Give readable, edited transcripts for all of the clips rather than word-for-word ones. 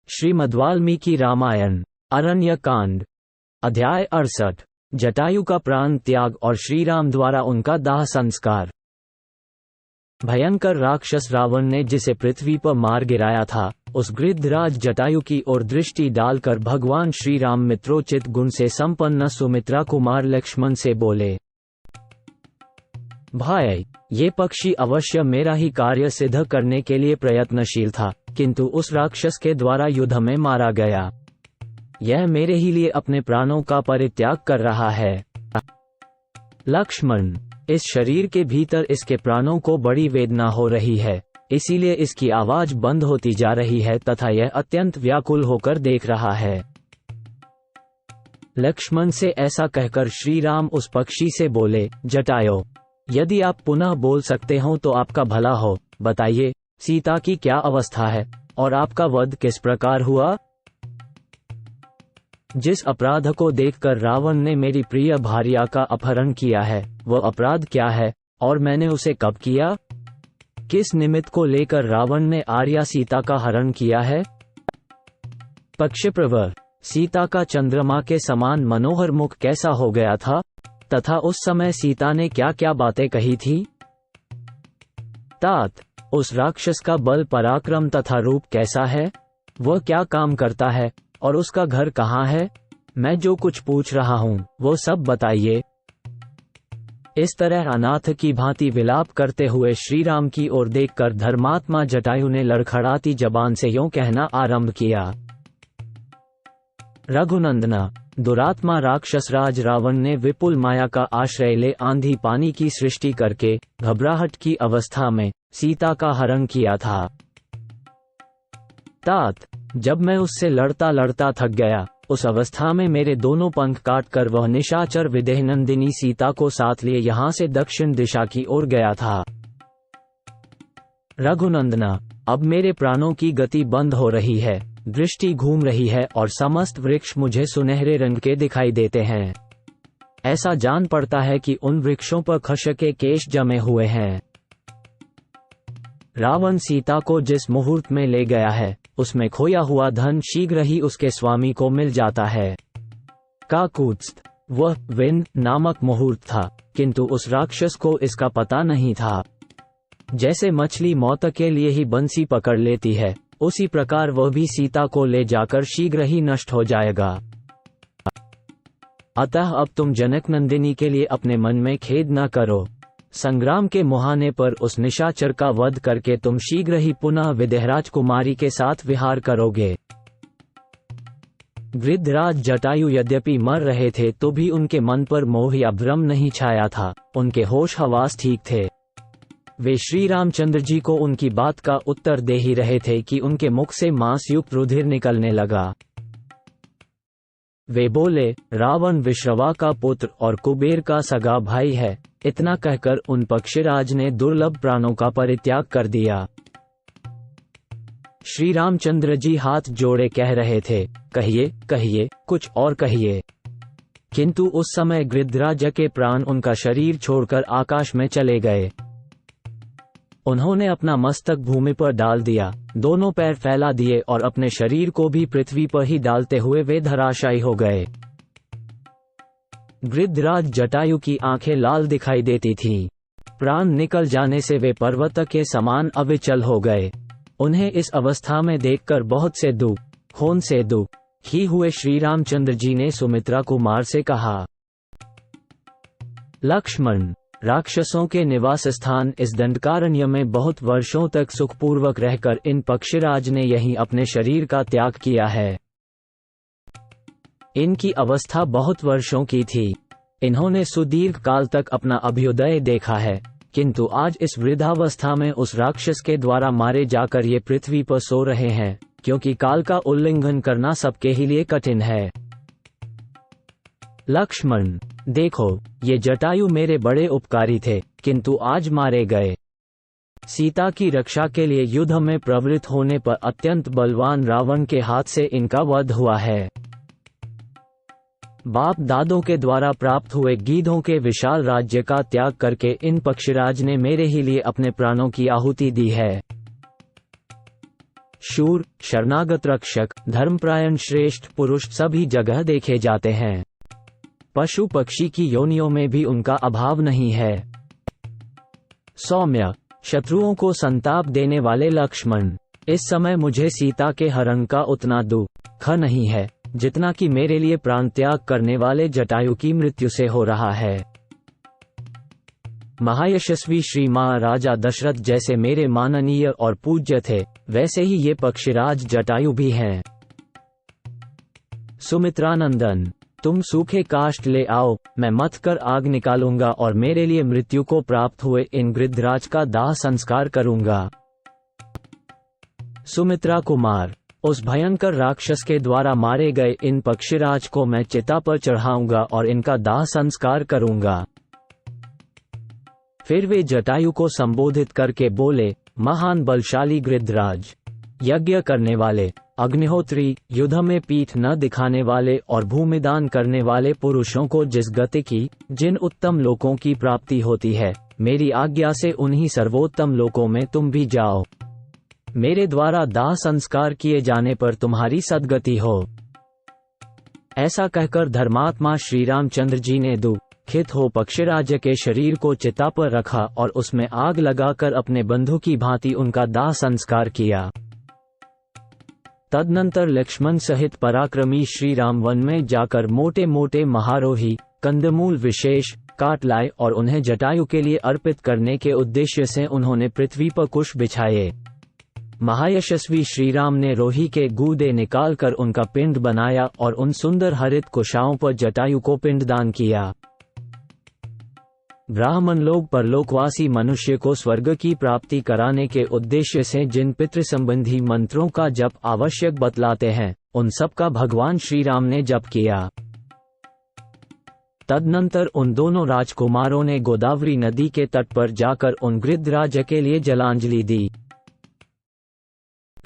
श्रीमद्वाल्मीकि रामायण अरण्य कांड अध्याय 68 जटायु का प्राण त्याग और श्रीराम द्वारा उनका दाह संस्कार। भयंकर राक्षस रावण ने जिसे पृथ्वी पर मार गिराया था, उस गृद्धराज जटायु की ओर दृष्टि डालकर भगवान श्रीराम मित्रोचित गुण से संपन्न सुमित्रा कुमार लक्ष्मण से बोले, भाई, ये पक्षी अवश्य मेरा ही कार्य सिद्ध करने के लिए प्रयत्नशील था, किंतु उस राक्षस के द्वारा युद्ध में मारा गया। यह मेरे ही लिए अपने प्राणों का परित्याग कर रहा है। लक्ष्मण, इस शरीर के भीतर इसके प्राणों को बड़ी वेदना हो रही है, इसीलिए इसकी आवाज बंद होती जा रही है तथा यह अत्यंत व्याकुल होकर देख रहा है। लक्ष्मण से ऐसा कहकर श्री राम उस पक्षी से बोले, जटायो, यदि आप पुनः बोल सकते हो तो आपका भला हो। बताइए, सीता की क्या अवस्था है और आपका वध किस प्रकार हुआ? जिस अपराध को देखकर रावण ने मेरी प्रिय भार्या का अपहरण किया है, वह अपराध क्या है और मैंने उसे कब किया? किस निमित्त को लेकर रावण ने आर्या सीता का हरण किया है? पक्षप्रवर, सीता का चंद्रमा के समान मनोहर मुख कैसा हो गया था तथा उस समय सीता ने क्या क्या बातें कही थी? तात, उस राक्षस का बल पराक्रम तथा रूप कैसा है? वह क्या काम करता है और उसका घर कहाँ है? मैं जो कुछ पूछ रहा हूँ वो सब बताइए। इस तरह अनाथ की भांति विलाप करते हुए श्रीराम की ओर देखकर धर्मात्मा जटायु ने लड़खड़ाती जबान से यूं कहना आरंभ किया, रघुनंदना, दुरात्मा राक्षसराज रावण ने विपुल माया का आश्रय ले आंधी पानी की सृष्टि करके घबराहट की अवस्था में सीता का हरण किया था। तात, जब मैं उससे लड़ता लड़ता थक गया, उस अवस्था में मेरे दोनों पंख काटकर वह निशाचर विदेहनंदिनी सीता को साथ लिए यहाँ से दक्षिण दिशा की ओर गया था। रघुनंदना, अब मेरे प्राणों की गति बंद हो रही है, दृष्टि घूम रही है और समस्त वृक्ष मुझे सुनहरे रंग के दिखाई देते हैं। ऐसा जान पड़ता है कि उन वृक्षों पर खच्चर के केश जमे हुए हैं। रावण सीता को जिस मुहूर्त में ले गया है, उसमें खोया हुआ धन शीघ्र ही उसके स्वामी को मिल जाता है। काकुत्स्थ, वह विन नामक मुहूर्त था, किंतु उस राक्षस को इसका पता नहीं था। जैसे मछली मौत के लिए ही बंसी पकड़ लेती है, उसी प्रकार वह भी सीता को ले जाकर शीघ्र ही नष्ट हो जाएगा। अतः अब तुम जनक नंदिनी के लिए अपने मन में खेद न करो। संग्राम के मुहाने पर उस निशाचर का वध करके तुम शीघ्र ही पुनः विदेहराज कुमारी के साथ विहार करोगे। गृद्धराज जटायु यद्यपि मर रहे थे तो भी उनके मन पर मोह या भ्रम नहीं छाया था, उनके होश हवास ठीक थे। वे श्री रामचंद्र जी को उनकी बात का उत्तर दे ही रहे थे कि उनके मुख से मांस युक्त रुधिर निकलने लगा। वे बोले, रावण विश्रवा का पुत्र और कुबेर का सगा भाई है। इतना कहकर उन पक्षीराज ने दुर्लभ प्राणों का परित्याग कर दिया। श्री रामचंद्र जी हाथ जोड़े कह रहे थे, कहिए कहिए, कुछ और कहिए। किंतु उस समय गृद्धराज के प्राण उनका शरीर छोड़कर आकाश में चले गए। उन्होंने अपना मस्तक भूमि पर डाल दिया, दोनों पैर फैला दिए और अपने शरीर को भी पृथ्वी पर ही डालते हुए वे धराशायी हो गए। गृद्धराज जटायु की आंखें लाल दिखाई देती थीं। प्राण निकल जाने से वे पर्वत के समान अविचल हो गए। उन्हें इस अवस्था में देखकर बहुत से दुख, खून से दुख ही हुए। श्री रामचंद्र जी ने सुमित्रा कुमार से कहा, लक्ष्मण, राक्षसों के निवास स्थान इस दंडकारण्य में बहुत वर्षों तक सुखपूर्वक रहकर इन पक्षीराज ने यहीं अपने शरीर का त्याग किया है। इनकी अवस्था बहुत वर्षों की थी। इन्होंने सुदीर्घ काल तक अपना अभ्युदय देखा है, किंतु आज इस वृद्धावस्था में उस राक्षस के द्वारा मारे जाकर ये पृथ्वी पर सो रहे हैं, क्योंकि काल का उल्लंघन करना सबके ही लिए कठिन है। लक्ष्मण, देखो, ये जटायु मेरे बड़े उपकारी थे, किंतु आज मारे गए। सीता की रक्षा के लिए युद्ध में प्रवृत्त होने पर अत्यंत बलवान रावण के हाथ से इनका वध हुआ है। बाप दादों के द्वारा प्राप्त हुए गीधों के विशाल राज्य का त्याग करके इन पक्षीराज ने मेरे ही लिए अपने प्राणों की आहुति दी है। शूर, शरणागत रक्षक, धर्मपरायण श्रेष्ठ पुरुष सभी जगह देखे जाते हैं। पशु पक्षी की योनियों में भी उनका अभाव नहीं है। सौम्य, शत्रुओं को संताप देने वाले लक्ष्मण। इस समय मुझे सीता के हरण का उतना दुख नहीं है जितना कि मेरे लिए प्राण त्याग करने वाले जटायु की मृत्यु से हो रहा है। महायशस्वी श्री महाराजा दशरथ जैसे मेरे माननीय और पूज्य थे, वैसे ही ये पक्षीराज जटायु भी हैं। सुमित्रानंदन, तुम सूखे काष्ठ ले आओ, मैं मथ कर आग निकालूंगा और मेरे लिए मृत्यु को प्राप्त हुए इन गृद्धराज का दाह संस्कार करूंगा। सुमित्रा कुमार, उस भयंकर राक्षस के द्वारा मारे गए इन पक्षीराज को मैं चिता पर चढ़ाऊंगा और इनका दाह संस्कार करूंगा। फिर वे जटायु को संबोधित करके बोले, महान बलशाली गृद्धराज, यज्ञ करने वाले, अग्निहोत्री, युद्ध में पीठ न दिखाने वाले और भूमिदान करने वाले पुरुषों को जिस गति की, जिन उत्तम लोकों की प्राप्ति होती है, मेरी आज्ञा से उन्हीं सर्वोत्तम लोकों में तुम भी जाओ। मेरे द्वारा दाह संस्कार किए जाने पर तुम्हारी सद्गति हो। ऐसा कहकर धर्मात्मा श्री रामचंद्र जी ने दुखित हो पक्षीराज के शरीर को चिता पर रखा और उसमें आग लगाकर अपने बंधु की भांति उनका दाह संस्कार किया। तदनंतर लक्ष्मण सहित पराक्रमी श्री राम वन में जाकर मोटे मोटे महारोही, कंदमूल विशेष काट लाए और उन्हें जटायु के लिए अर्पित करने के उद्देश्य से उन्होंने पृथ्वी पर कुश बिछाए। महायशस्वी श्रीराम ने रोही के गूदे निकालकर उनका पिंड बनाया और उन सुंदर हरित कुशाओं पर जटायु को पिंडदान किया। ब्राह्मण लोग परलोकवासी मनुष्य को स्वर्ग की प्राप्ति कराने के उद्देश्य से जिन पितृ संबंधी मंत्रों का जप आवश्यक बतलाते हैं, उन सब का भगवान श्री राम ने जप किया। तदनंतर उन दोनों राजकुमारों ने गोदावरी नदी के तट पर जाकर उन गृद्धराज के लिए जलांजलि दी।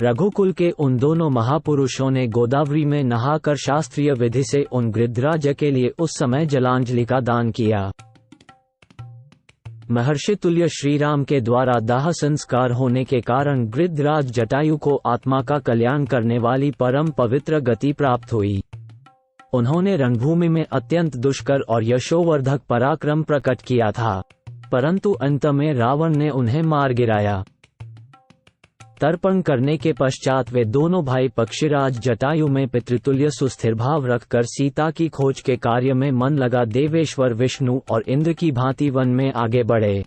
रघुकुल के उन दोनों महापुरुषों ने गोदावरी में नहाकर शास्त्रीय विधि से उन गृद्धराज के लिए उस समय जलांजलि का दान किया। महर्षि तुल्य श्रीराम के द्वारा दाह संस्कार होने के कारण गृद्धराज जटायु को आत्मा का कल्याण करने वाली परम पवित्र गति प्राप्त हुई। उन्होंने रणभूमि में अत्यंत दुष्कर और यशोवर्धक पराक्रम प्रकट किया था, परंतु अंत में रावण ने उन्हें मार गिराया। तर्पण करने के पश्चात वे दोनों भाई पक्षीराज जटायु में पितृतुल्य सुस्थिर भाव रखकर सीता की खोज के कार्य में मन लगा देवेश्वर विष्णु और इंद्र की भांति वन में आगे बढ़े।